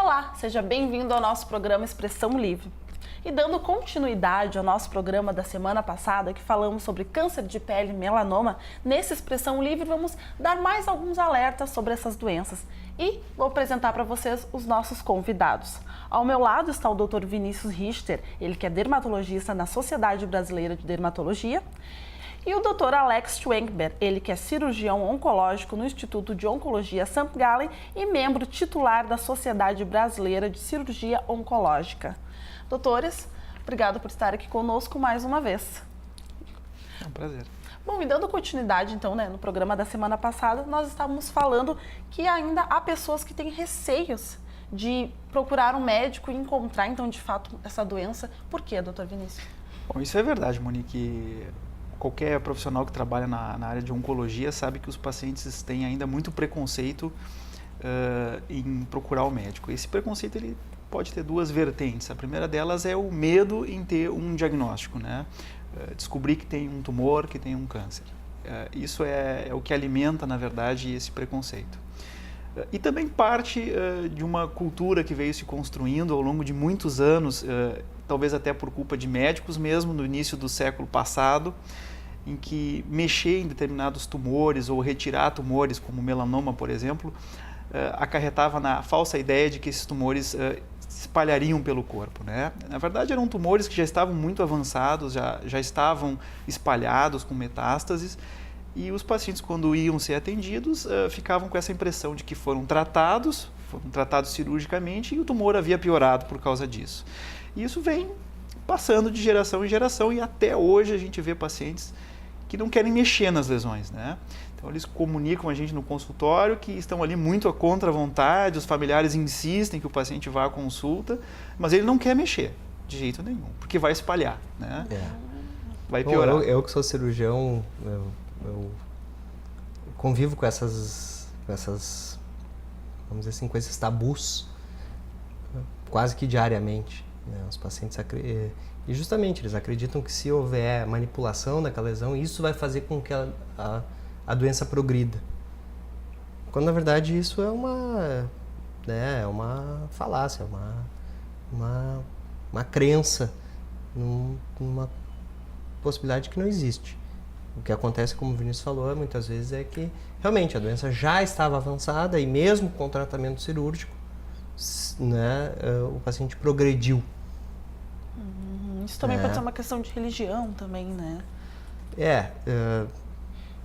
Olá, seja bem-vindo ao nosso programa Expressão Livre. E dando continuidade ao nosso programa da semana passada, que falamos sobre câncer de pele e melanoma, nesse Expressão Livre vamos dar mais alguns alertas sobre essas doenças. E vou apresentar para vocês os nossos convidados. Ao meu lado está o Dr. Vinícius Richter, ele que é dermatologista na Sociedade Brasileira de Dermatologia. E o Dr. Alex Schwenkber, ele que é cirurgião oncológico no Instituto de Oncologia St. Gallen e membro titular da Sociedade Brasileira de Cirurgia Oncológica. Doutores, obrigado por estar aqui conosco mais uma vez. É um prazer. Bom, e dando continuidade então, no programa da semana passada, nós estávamos falando que ainda há pessoas que têm receios de procurar um médico e encontrar então de fato essa doença. Por quê, doutor Vinícius? Bom, isso é verdade, Monique. Qualquer profissional que trabalha na área de oncologia sabe que os pacientes têm ainda muito preconceito em procurar o médico. Esse preconceito ele pode ter duas vertentes. A primeira delas é o medo em ter um diagnóstico, né? Descobrir que tem um tumor, que tem um câncer. Isso é o que alimenta, na verdade, esse preconceito. E também parte de uma cultura que veio se construindo ao longo de muitos anos, talvez até por culpa de médicos mesmo, no início do século passado, em que mexer em determinados tumores ou retirar tumores, como melanoma, por exemplo, acarretava na falsa ideia de que esses tumores se espalhariam pelo corpo, né? Na verdade, eram tumores que já estavam muito avançados, já estavam espalhados com metástases, e os pacientes, quando iam ser atendidos, ficavam com essa impressão de que foram tratados cirurgicamente e o tumor havia piorado por causa disso. E isso vem passando de geração em geração e até hoje a gente vê pacientes que não querem mexer nas lesões, né? Então eles comunicam a gente no consultório que estão ali muito à contra-vontade, os familiares insistem que o paciente vá à consulta, mas ele não quer mexer de jeito nenhum, porque vai espalhar, né? Vai piorar. Bom, eu que sou cirurgião, eu convivo com essas, vamos dizer assim, com esses tabus quase que diariamente, né? Os pacientes e justamente eles acreditam que se houver manipulação daquela lesão, isso vai fazer com que a doença progrida. Quando na verdade isso é uma falácia, uma crença numa possibilidade que não existe. O que acontece, como o Vinícius falou, muitas vezes é que realmente a doença já estava avançada e mesmo com tratamento cirúrgico, né, o paciente progrediu. Isso também pode ser uma questão de religião também, né?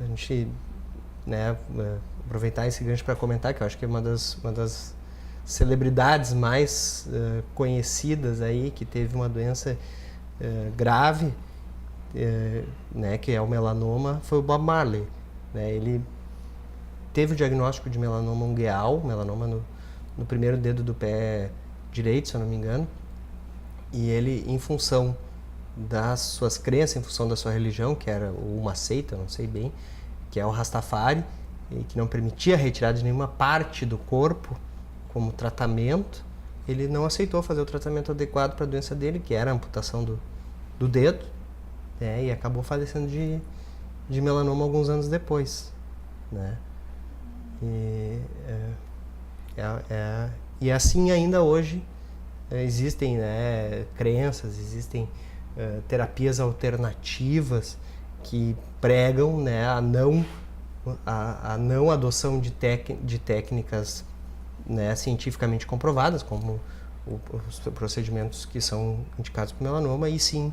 A gente, né, aproveitar esse gancho para comentar que eu acho que é uma das celebridades mais conhecidas aí, que teve uma doença grave, né, que é o melanoma, foi o Bob Marley, né? Ele teve o diagnóstico de melanoma ungueal, melanoma no primeiro dedo do pé direito, se eu não me engano, e ele, em função das suas crenças, em função da sua religião, que era uma seita, não sei bem, que é o Rastafari, e que não permitia a retirada de nenhuma parte do corpo como tratamento, ele não aceitou fazer o tratamento adequado para a doença dele, que era a amputação do dedo, e acabou falecendo de melanoma alguns anos depois, né? E assim ainda hoje existem, né, crenças, existem terapias alternativas que pregam, né, a não adoção de técnicas, né, cientificamente comprovadas, como os procedimentos que são indicados para o melanoma, e sim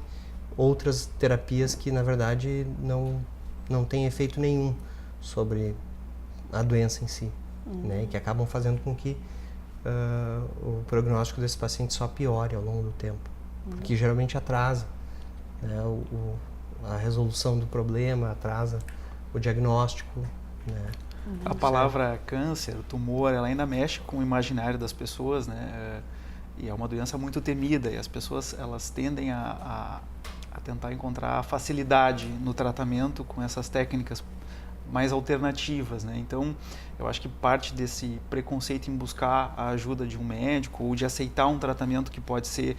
outras terapias que, na verdade, não têm efeito nenhum sobre a doença em si, né, e que acabam fazendo com que o prognóstico desse paciente só piore ao longo do tempo, porque geralmente atrasa, né, a resolução do problema, atrasa o diagnóstico, né. A palavra câncer, tumor, ela ainda mexe com o imaginário das pessoas, né, e é uma doença muito temida, e as pessoas elas tendem a tentar encontrar facilidade no tratamento com essas técnicas mais alternativas, né? Então, eu acho que parte desse preconceito em buscar a ajuda de um médico ou de aceitar um tratamento que pode ser,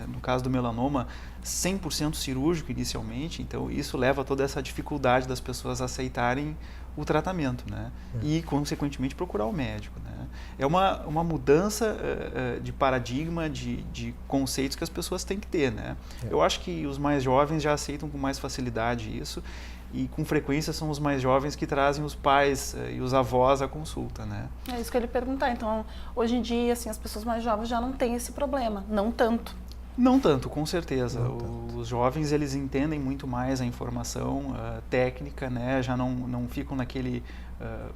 no caso do melanoma, 100% cirúrgico inicialmente, então isso leva a toda essa dificuldade das pessoas aceitarem o tratamento, né? E, consequentemente, procurar o médico, né? É uma mudança de paradigma, de conceitos que as pessoas têm que ter, né? Eu acho que os mais jovens já aceitam com mais facilidade isso e, com frequência, são os mais jovens que trazem os pais e os avós à consulta, né? É isso que eu ia lhe perguntar. Então, hoje em dia, assim, as pessoas mais jovens já não têm esse problema, não tanto. Não tanto, com certeza. Os jovens, eles entendem muito mais a informação técnica, né? Já não ficam naquele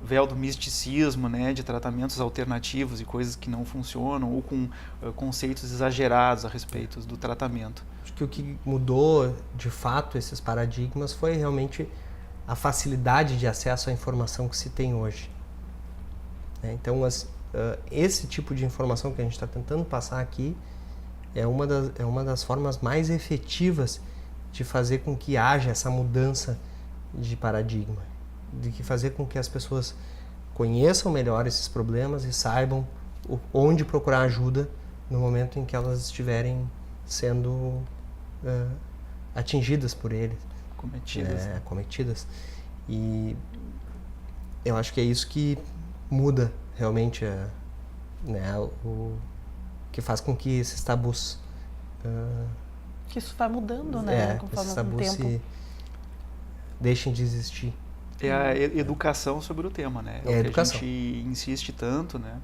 véu do misticismo, né? De tratamentos alternativos e coisas que não funcionam ou com conceitos exagerados a respeito do tratamento. Acho que o que mudou, de fato, esses paradigmas foi realmente a facilidade de acesso à informação que se tem hoje. Então, esse tipo de informação que a gente está tentando passar aqui é uma das formas mais efetivas de fazer com que haja essa mudança de paradigma, de que fazer com que as pessoas conheçam melhor esses problemas e saibam onde procurar ajuda no momento em que elas estiverem sendo atingidas por ele. Cometidas. E eu acho que é isso que muda realmente que faz com que esses tabus... que isso vai mudando, né? Conforme esses tabus se deixem de existir. É a educação sobre o tema, né? É a educação. Que a gente insiste tanto, né?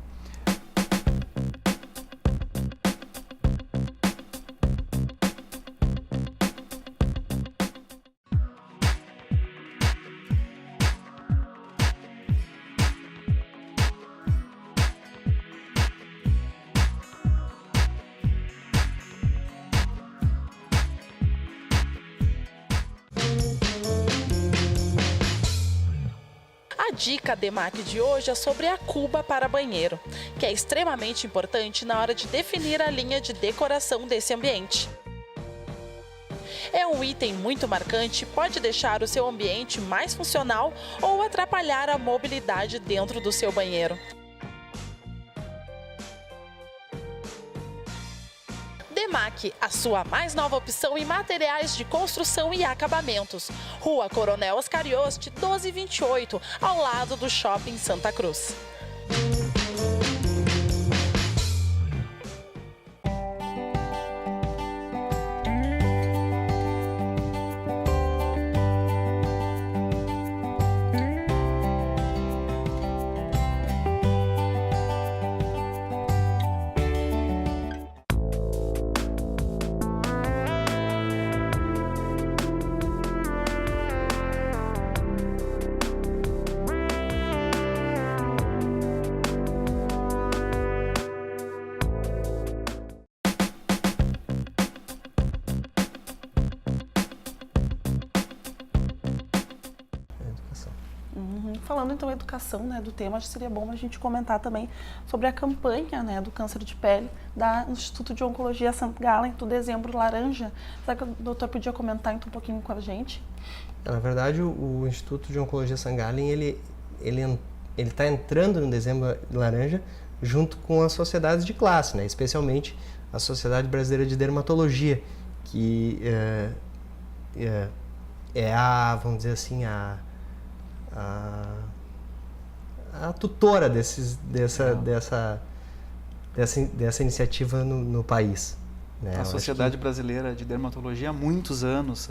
A dica DEMAC de hoje é sobre a cuba para banheiro, que é extremamente importante na hora de definir a linha de decoração desse ambiente. É um item muito marcante, pode deixar o seu ambiente mais funcional ou atrapalhar a mobilidade dentro do seu banheiro. DEMAC, a sua mais nova opção em materiais de construção e acabamentos. Rua Coronel Oscarioste, 1228, ao lado do Shopping Santa Cruz. Falando então educação, né, do tema, acho que seria bom a gente comentar também sobre a campanha, né, do câncer de pele do Instituto de Oncologia St. Gallen do Dezembro Laranja. Será que o doutor podia comentar então um pouquinho com a gente? Na verdade, o Instituto de Oncologia St. Gallen, ele está entrando no Dezembro Laranja junto com as sociedades de classe, né, especialmente a Sociedade Brasileira de Dermatologia, que é a, vamos dizer assim, a tutora dessa iniciativa no país. Né? A Sociedade Brasileira de Dermatologia há muitos anos,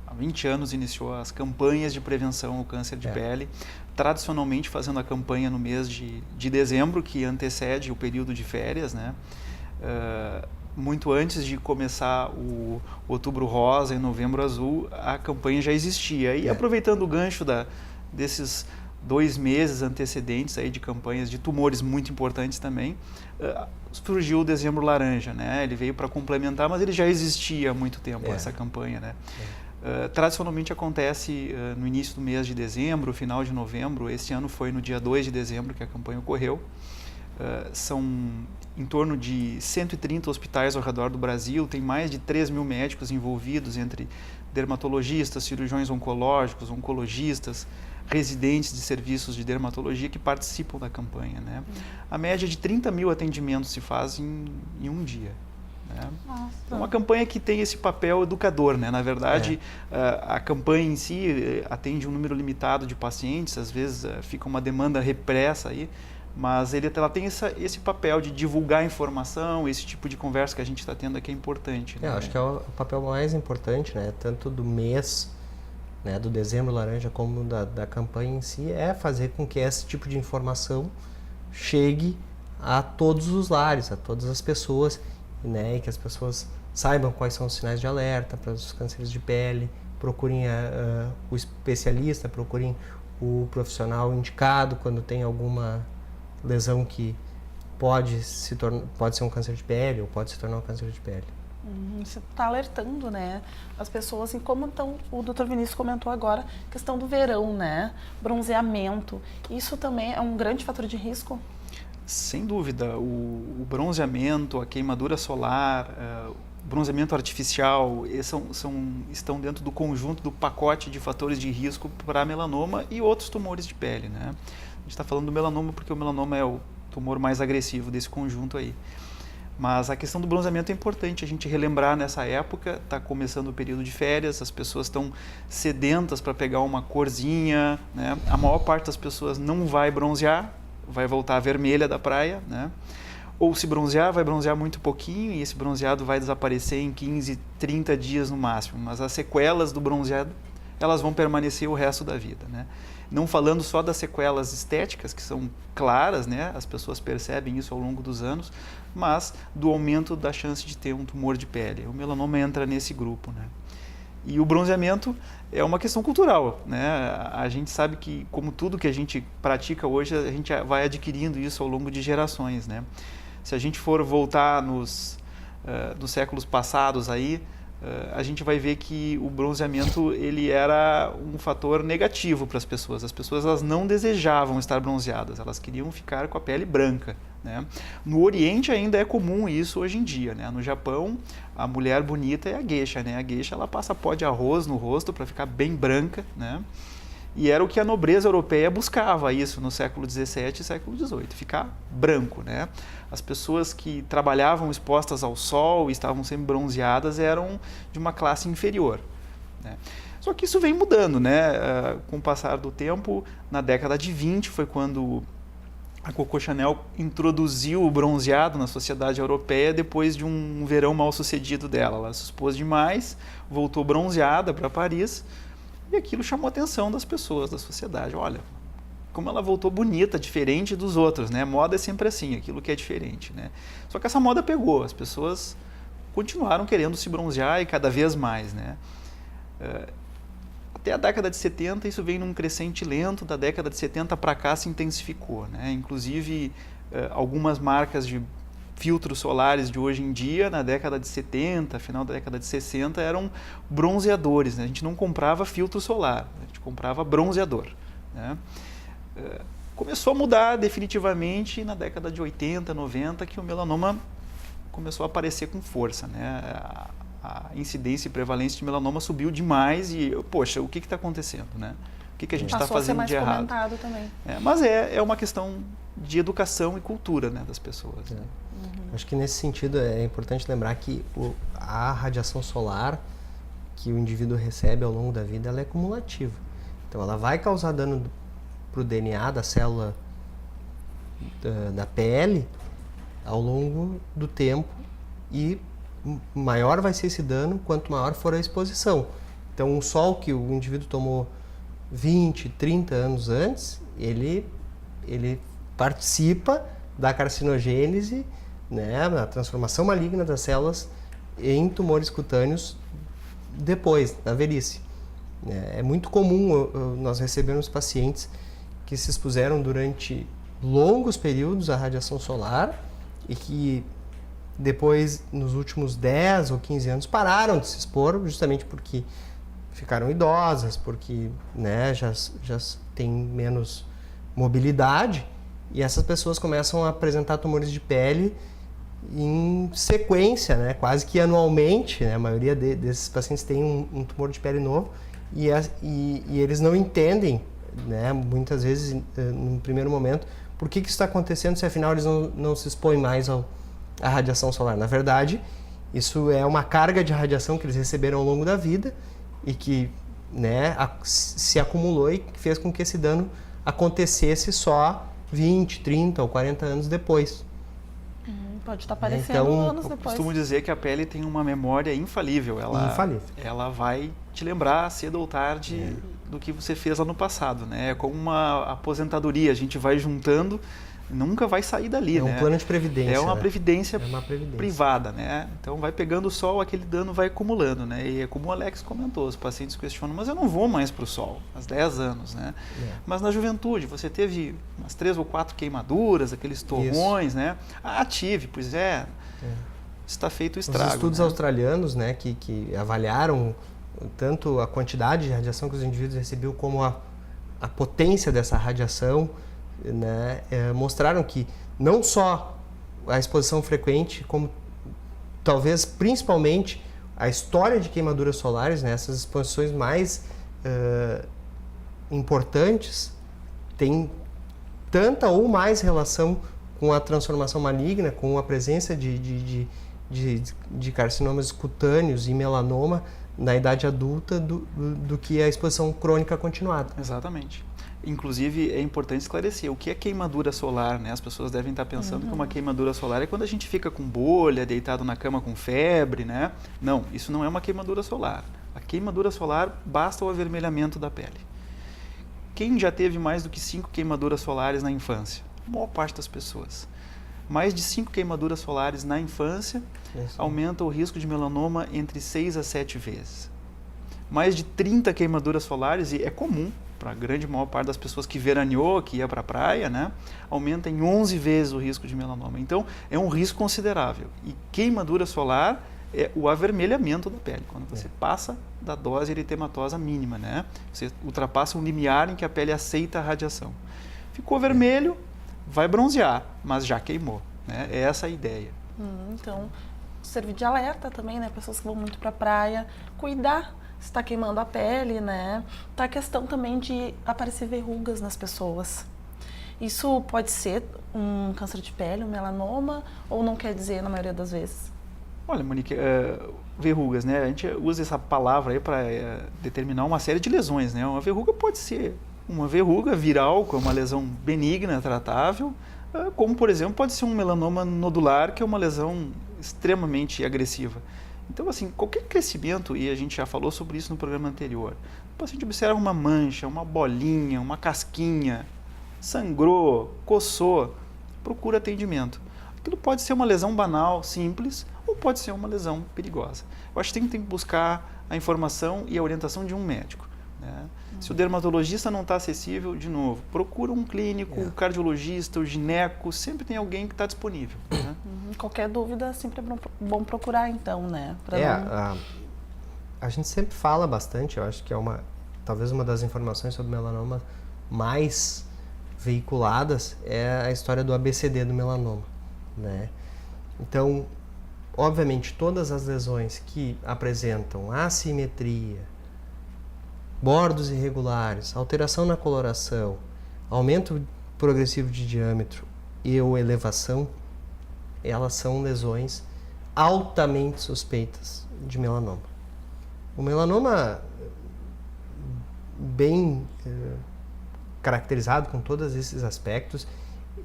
há 20 anos, iniciou as campanhas de prevenção ao câncer de pele, tradicionalmente fazendo a campanha no mês de dezembro, que antecede o período de férias, né? Muito antes de começar o Outubro Rosa e Novembro Azul, a campanha já existia. E aproveitando o gancho desses 2 meses antecedentes aí de campanhas de tumores muito importantes também, surgiu o Dezembro Laranja, né? Ele veio para complementar, mas ele já existia há muito tempo, essa campanha, né? Tradicionalmente acontece no início do mês de dezembro, final de novembro. Este ano foi no dia 2 de dezembro que a campanha ocorreu. São em torno de 130 hospitais ao redor do Brasil, tem mais de 3.000 médicos envolvidos, entre dermatologistas, cirurgiões oncológicos, oncologistas, residentes de serviços de dermatologia que participam da campanha, né? A média de 30.000 atendimentos se faz em um dia. né? Nossa. É uma campanha que tem esse papel educador, né? Na verdade, a campanha em si atende um número limitado de pacientes, às vezes fica uma demanda repressa aí, mas ela tem esse papel de divulgar informação, esse tipo de conversa que a gente está tendo aqui é importante. Né? Acho que é o papel mais importante, né? Tanto do mês, né, do Dezembro Laranja, como da campanha em si, é fazer com que esse tipo de informação chegue a todos os lares, a todas as pessoas, né, e que as pessoas saibam quais são os sinais de alerta para os cânceres de pele, procurem o especialista, procurem o profissional indicado quando tem alguma lesão que pode ser um câncer de pele ou pode se tornar um câncer de pele. Você está alertando, né, as pessoas, em como o Dr. Vinícius comentou agora, questão do verão, né, bronzeamento. Isso também é um grande fator de risco? Sem dúvida, o bronzeamento, a queimadura solar, o bronzeamento artificial, estão dentro do conjunto do pacote de fatores de risco para melanoma e outros tumores de pele, né? A gente está falando do melanoma porque o melanoma é o tumor mais agressivo desse conjunto aí. Mas a questão do bronzeamento é importante a gente relembrar nessa época, está começando o período de férias, as pessoas estão sedentas para pegar uma corzinha, né? A maior parte das pessoas não vai bronzear, vai voltar vermelha da praia, né? Ou se bronzear, vai bronzear muito pouquinho e esse bronzeado vai desaparecer em 15, 30 dias no máximo. Mas as sequelas do bronzeado, elas vão permanecer o resto da vida, né? Não falando só das sequelas estéticas, que são claras, né? As pessoas percebem isso ao longo dos anos, mas do aumento da chance de ter um tumor de pele. O melanoma entra nesse grupo, né? E o bronzeamento é uma questão cultural, né? A gente sabe que, como tudo que a gente pratica hoje, a gente vai adquirindo isso ao longo de gerações, né? Se a gente for voltar nos séculos passados aí, a gente vai ver que o bronzeamento ele era um fator negativo para as pessoas. As pessoas elas não desejavam estar bronzeadas, elas queriam ficar com a pele branca, né? No Oriente ainda é comum isso hoje em dia, né? No Japão, a mulher bonita é a geisha, né? A geisha ela passa pó de arroz no rosto para ficar bem branca, né? E era o que a nobreza europeia buscava isso no século XVII e século XVIII, ficar branco, né? As pessoas que trabalhavam expostas ao sol e estavam sempre bronzeadas eram de uma classe inferior, né? Só que isso vem mudando, né? Com o passar do tempo, na década de 20 foi quando a Coco Chanel introduziu o bronzeado na sociedade europeia depois de um verão mal sucedido dela. Ela se expôs demais, voltou bronzeada para Paris e aquilo chamou a atenção das pessoas, da sociedade. Olha, como ela voltou bonita, diferente dos outros, né? Moda é sempre assim, aquilo que é diferente, né? Só que essa moda pegou, as pessoas continuaram querendo se bronzear e cada vez mais, né? Até a década de 70 isso vem num crescente lento, da década de 70 para cá se intensificou, né? Inclusive algumas marcas de filtros solares de hoje em dia, na década de 70, final da década de 60, eram bronzeadores, né? A gente não comprava filtro solar, a gente comprava bronzeador, né? Começou a mudar definitivamente na década de 80, 90, que o melanoma começou a aparecer com força, né? A incidência e prevalência de melanoma subiu demais e, poxa, o que está acontecendo, né? O que a gente está fazendo de errado? Passou a ser mais comentado também. Mas é uma questão de educação e cultura, né, das pessoas. Né? Acho que nesse sentido é importante lembrar que a radiação solar que o indivíduo recebe ao longo da vida, ela é cumulativa. Então ela vai causar dano para o DNA da célula da pele ao longo do tempo e maior vai ser esse dano quanto maior for a exposição. Então um sol que o indivíduo tomou 20, 30 anos antes, ele participa da carcinogênese, né, na transformação maligna das células em tumores cutâneos depois, na velhice. É muito comum nós recebermos pacientes que se expuseram durante longos períodos à radiação solar e que depois, nos últimos 10 ou 15 anos, pararam de se expor justamente porque ficaram idosas, porque, né, já têm menos mobilidade e essas pessoas começam a apresentar tumores de pele em sequência, né, quase que anualmente, né, a maioria desses pacientes tem um tumor de pele novo e eles não entendem, né, muitas vezes, no primeiro momento, por que isso está acontecendo se afinal eles não se expõem mais à radiação solar. Na verdade, Isso é uma carga de radiação que eles receberam ao longo da vida e que, né, se acumulou e fez com que esse dano acontecesse só 20, 30 ou 40 anos depois. Pode estar aparecendo Então, anos Eu depois. costumo dizer que a pele tem uma memória infalível. Ela vai te lembrar cedo ou tarde do que você fez lá no passado, né? É como uma aposentadoria, a gente vai juntando, nunca vai sair dali, né? É um plano de previdência. É uma, né? previdência, É uma previdência privada, né? Então vai pegando o sol, aquele dano vai acumulando, né? E é como o Alex comentou, os pacientes questionam, mas eu não vou mais para o sol, há 10 anos, né? Mas na juventude, você teve umas 3 ou 4 queimaduras, aqueles torrões, né? Ah, tive, pois é. Está feito o estrago. Os estudos australianos, né, que avaliaram tanto a quantidade de radiação que os indivíduos recebiam como a potência dessa radiação, né, mostraram que não só a exposição frequente, como talvez principalmente a história de queimaduras solares, né, essas exposições mais importantes, tem tanta ou mais relação com a transformação maligna, com a presença de carcinomas cutâneos e melanoma na idade adulta do que a exposição crônica continuada. Exatamente. Inclusive, é importante esclarecer o que é queimadura solar, né? As pessoas devem estar pensando que uma queimadura solar é quando a gente fica com bolha, deitado na cama com febre, né? Não, isso não é uma queimadura solar. A queimadura solar basta o avermelhamento da pele. Quem já teve mais do que 5 queimaduras solares na infância? A maior parte das pessoas. Mais de 5 queimaduras solares na infância aumenta o risco de melanoma entre 6 a 7 vezes. Mais de 30 queimaduras solares, e é comum para a grande maior parte das pessoas que veraneou, que ia para a praia, né, aumenta em 11 vezes o risco de melanoma. Então, é um risco considerável. E queimadura solar é o avermelhamento da pele, quando você passa da dose eritematosa mínima, né? Você ultrapassa um limiar em que a pele aceita a radiação. Ficou vermelho, vai bronzear, mas já queimou, né? É essa a ideia. Então, servir de alerta também, né? Pessoas que vão muito para a praia, cuidar se está queimando a pele, né? Tá a questão também de aparecer verrugas nas pessoas. Isso pode ser um câncer de pele, um melanoma, ou não quer dizer na maioria das vezes? Olha, Monique, verrugas, né? A gente usa essa palavra aí para determinar uma série de lesões, né? Uma verruga pode ser uma verruga viral, que é uma lesão benigna, tratável, como, por exemplo, pode ser um melanoma nodular, que é uma lesão extremamente agressiva. Então, assim, qualquer crescimento, e a gente já falou sobre isso no programa anterior, o paciente observa uma mancha, uma bolinha, uma casquinha, sangrou, coçou, procura atendimento. Aquilo pode ser uma lesão banal, simples, ou pode ser uma lesão perigosa. Eu acho que tem que buscar a informação e a orientação de um médico, né? Se o dermatologista não está acessível, de novo, procura um clínico, um cardiologista, o gineco, sempre tem alguém que está disponível, né? Qualquer dúvida, sempre é bom procurar, então, né? A gente sempre fala bastante, eu acho que é talvez uma das informações sobre melanoma mais veiculadas é a história do ABCD do melanoma, né? Então, obviamente, todas as lesões que apresentam assimetria, bordos irregulares, alteração na coloração, aumento progressivo de diâmetro ou elevação, elas são lesões altamente suspeitas de melanoma. O melanoma bem caracterizado com todos esses aspectos,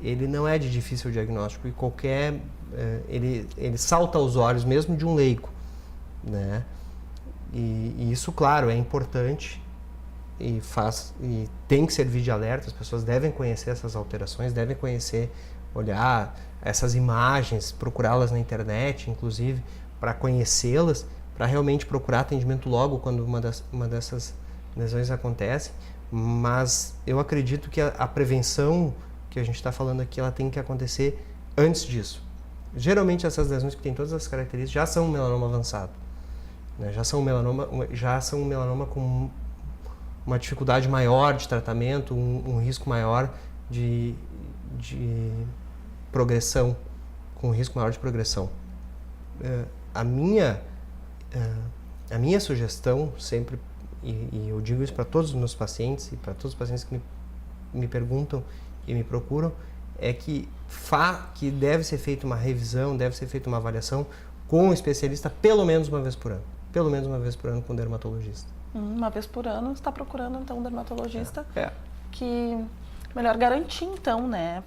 ele não é de difícil diagnóstico e ele salta aos olhos mesmo de um leigo, né? E isso, claro, é importante e tem que servir de alerta. As pessoas devem conhecer essas alterações, devem conhecer, olhar essas imagens, procurá-las na internet, inclusive, para conhecê-las, para realmente procurar atendimento logo quando uma dessas lesões acontece. Mas eu acredito que a prevenção que a gente está falando aqui, ela tem que acontecer antes disso. Geralmente essas lesões que têm todas as características já são um melanoma avançado, né? Já são um melanoma com uma dificuldade maior de tratamento, um risco maior de progressão, com um risco maior de progressão. A minha sugestão sempre, e eu digo isso para todos os meus pacientes e para todos os pacientes que me perguntam e me procuram, é que deve ser feita uma revisão, deve ser feita uma avaliação com um especialista pelo menos uma vez por ano. Pelo menos uma vez por ano com um dermatologista. Uma vez por ano, você está procurando então um dermatologista É. que melhor garantir então, né?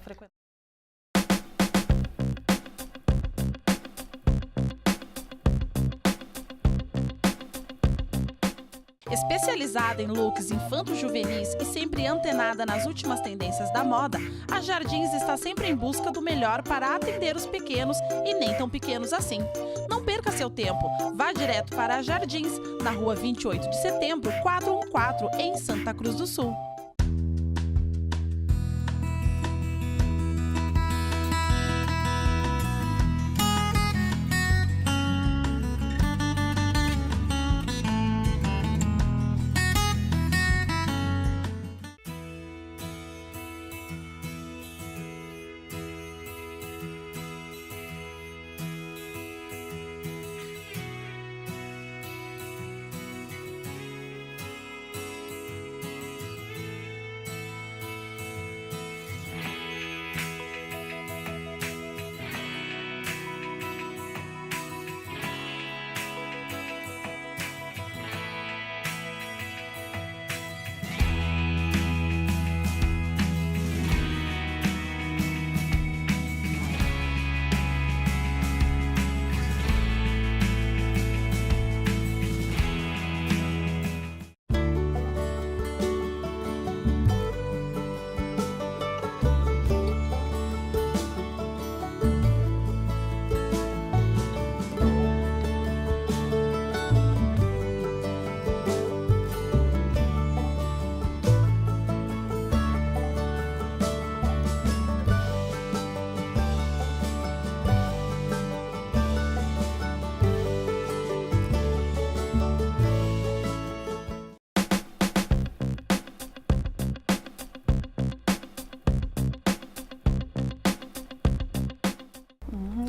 Especializada em looks infanto-juvenis e sempre antenada nas últimas tendências da moda, a Jardins está sempre em busca do melhor para atender os pequenos e nem tão pequenos assim. Não perca seu tempo, vá direto para a Jardins, na rua 28 de setembro, 414, em Santa Cruz do Sul.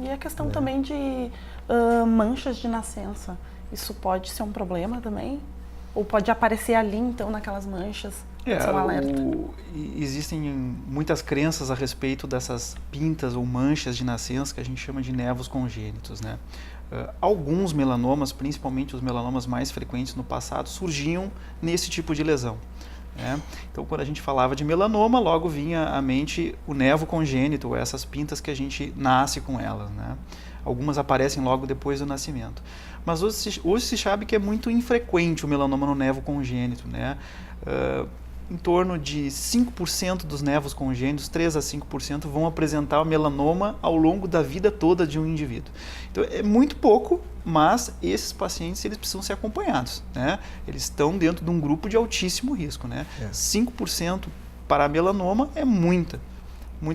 E a questão também de manchas de nascença, isso pode ser um problema também? Ou pode aparecer ali, então, naquelas manchas? São alerta? Existem muitas crenças a respeito dessas pintas ou manchas de nascença que a gente chama de nevos congênitos, né? Alguns melanomas, principalmente os melanomas mais frequentes no passado, surgiam nesse tipo de lesão. Então, quando a gente falava de melanoma, logo vinha à mente o nevo congênito, essas pintas que a gente nasce com elas, né? Algumas aparecem logo depois do nascimento. Mas hoje se sabe que é muito infrequente o melanoma no nevo congênito, né? Em torno de 5% dos nevos congênitos, 3 a 5%, vão apresentar o melanoma ao longo da vida toda de um indivíduo. Então, é muito pouco, mas esses pacientes eles precisam ser acompanhados, né? Eles estão dentro de um grupo de altíssimo risco, né? 5% para melanoma é muita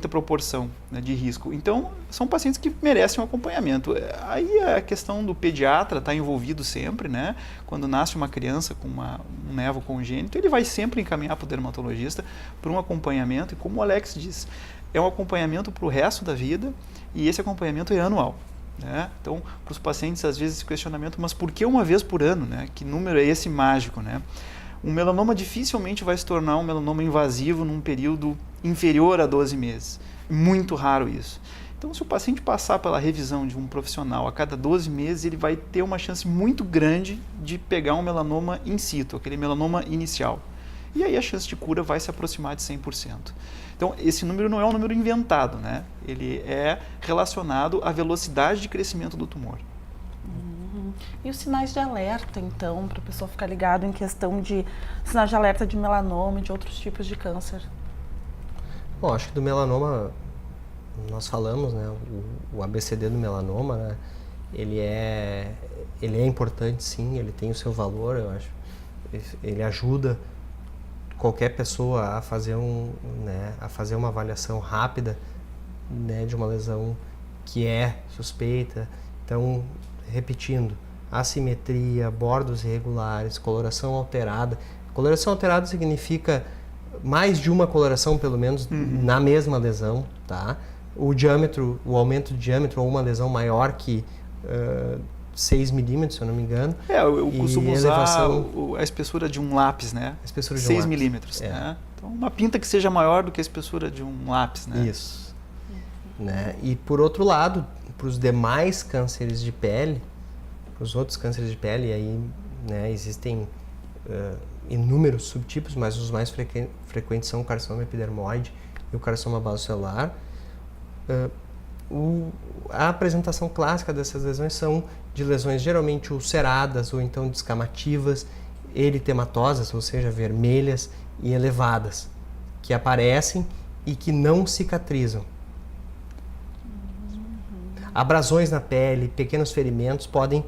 proporção, né, de risco. Então, são pacientes que merecem um acompanhamento. Aí a questão do pediatra está envolvido sempre, né? Quando nasce uma criança com um nevo congênito, ele vai sempre encaminhar para o dermatologista para um acompanhamento. E como o Alex disse, é um acompanhamento para o resto da vida e esse acompanhamento é anual, né? Então, para os pacientes, às vezes, esse questionamento, mas por que uma vez por ano, né? Que número é esse mágico, né? Um melanoma dificilmente vai se tornar um melanoma invasivo num período inferior a 12 meses. Muito raro isso. Então, se o paciente passar pela revisão de um profissional a cada 12 meses, ele vai ter uma chance muito grande de pegar um melanoma in situ, aquele melanoma inicial. E aí a chance de cura vai se aproximar de 100%. Então, esse número não é um número inventado, né? Ele é relacionado à velocidade de crescimento do tumor. E os sinais de alerta, então, para a pessoa ficar ligado em questão de sinais de alerta de melanoma e de outros tipos de câncer? Bom, acho que do melanoma, nós falamos, né, o ABCD do melanoma, né, ele é importante, sim, ele tem o seu valor, eu acho. Ele ajuda qualquer pessoa a fazer uma avaliação rápida, né, de uma lesão que é suspeita. Então, repetindo, assimetria, bordos irregulares, coloração alterada. Coloração alterada significa mais de uma coloração, pelo menos, na mesma lesão, tá? O aumento de diâmetro ou uma lesão maior que 6 milímetros, se eu não me engano. Eu costumo usar a espessura de um lápis, né? A espessura de 6 lápis. milímetros, né? Então, uma pinta que seja maior do que a espessura de um lápis, né? Isso. Né? E por outro lado, os demais cânceres de pele, os outros cânceres de pele, aí, né, existem inúmeros subtipos, mas os mais frequentes são o carcinoma epidermoide e o carcinoma basocelular. A apresentação clássica dessas lesões são de lesões geralmente ulceradas ou então descamativas, eritematosas, ou seja, vermelhas e elevadas, que aparecem e que não cicatrizam. Abrasões na pele, pequenos ferimentos podem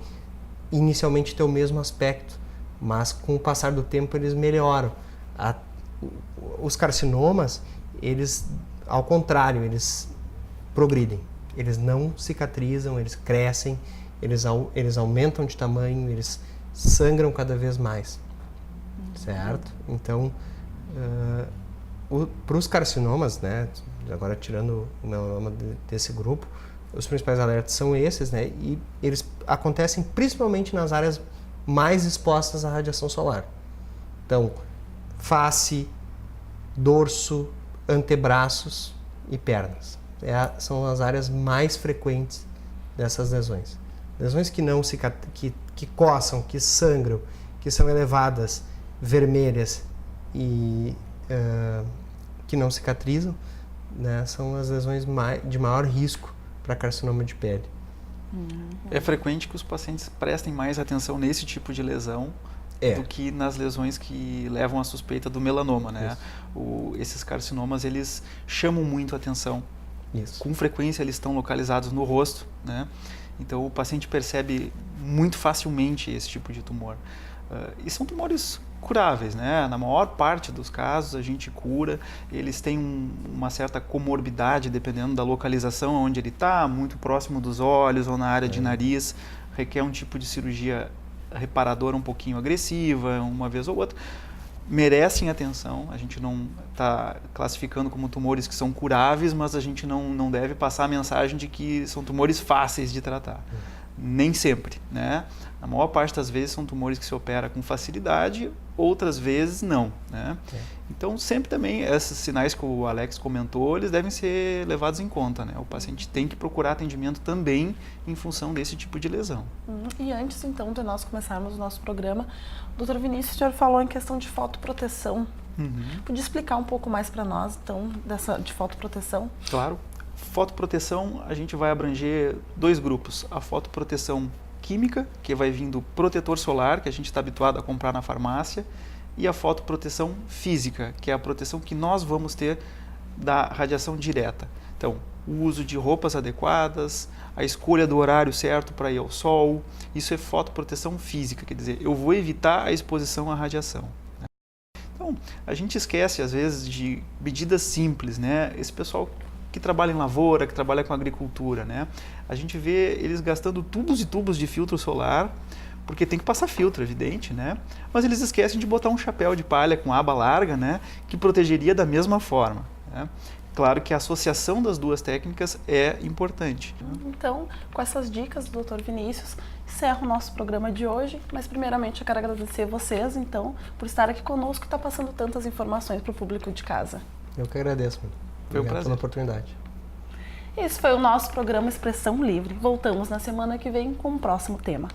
inicialmente ter o mesmo aspecto, mas com o passar do tempo eles melhoram. Os carcinomas, eles, ao contrário, eles progridem. Eles não cicatrizam, eles crescem, eles aumentam de tamanho, eles sangram cada vez mais, certo? Então, para os carcinomas, né, agora tirando o melanoma desse grupo, os principais alertas são esses, né, e eles acontecem principalmente nas áreas mais expostas à radiação solar. Então, face, dorso, antebraços e pernas. São as áreas mais frequentes dessas lesões. Lesões que não que coçam, que sangram, que são elevadas, vermelhas e que não cicatrizam, né, são as lesões de maior risco para carcinoma de pele. É frequente que os pacientes prestem mais atenção nesse tipo de lesão do que nas lesões que levam à suspeita do melanoma, né? Esses carcinomas, eles chamam muito a atenção. Isso. Com frequência eles estão localizados no rosto, né? Então o paciente percebe muito facilmente esse tipo de tumor. E são tumores curáveis, né? Na maior parte dos casos a gente cura, eles têm uma certa comorbidade dependendo da localização onde ele está, muito próximo dos olhos ou na área de nariz, requer um tipo de cirurgia reparadora um pouquinho agressiva, uma vez ou outra. Merecem atenção, a gente não está classificando como tumores que são curáveis, mas a gente não deve passar a mensagem de que são tumores fáceis de tratar. Nem sempre, né? Na maior parte das vezes são tumores que se opera com facilidade, outras vezes não, né? Então sempre também esses sinais que o Alex comentou, eles devem ser levados em conta, né? O paciente tem que procurar atendimento também em função desse tipo de lesão. E antes então de nós começarmos o nosso programa, o Dr. Vinícius já falou em questão de fotoproteção. Podia explicar um pouco mais para nós então de fotoproteção? Claro. Fotoproteção, a gente vai abranger dois grupos. A fotoproteção química, que vai vir do protetor solar, que a gente está habituado a comprar na farmácia, e a fotoproteção física, que é a proteção que nós vamos ter da radiação direta. Então, o uso de roupas adequadas, a escolha do horário certo para ir ao sol, isso é fotoproteção física, quer dizer, eu vou evitar a exposição à radiação. Então, a gente esquece às vezes de medidas simples, né? Esse pessoal que trabalha em lavoura, que trabalha com agricultura, né? A gente vê eles gastando tubos e tubos de filtro solar, porque tem que passar filtro, evidente, né? Mas eles esquecem de botar um chapéu de palha com aba larga, né? Que protegeria da mesma forma, né? Claro que a associação das duas técnicas é importante. Então, com essas dicas do Dr. Vinícius, encerro o nosso programa de hoje, mas primeiramente eu quero agradecer vocês, então, por estar aqui conosco e estar passando tantas informações para o público de casa. Eu que agradeço, mano. Foi um prazer. Pela oportunidade. Esse foi o nosso programa Expressão Livre. Voltamos na semana que vem com o próximo tema.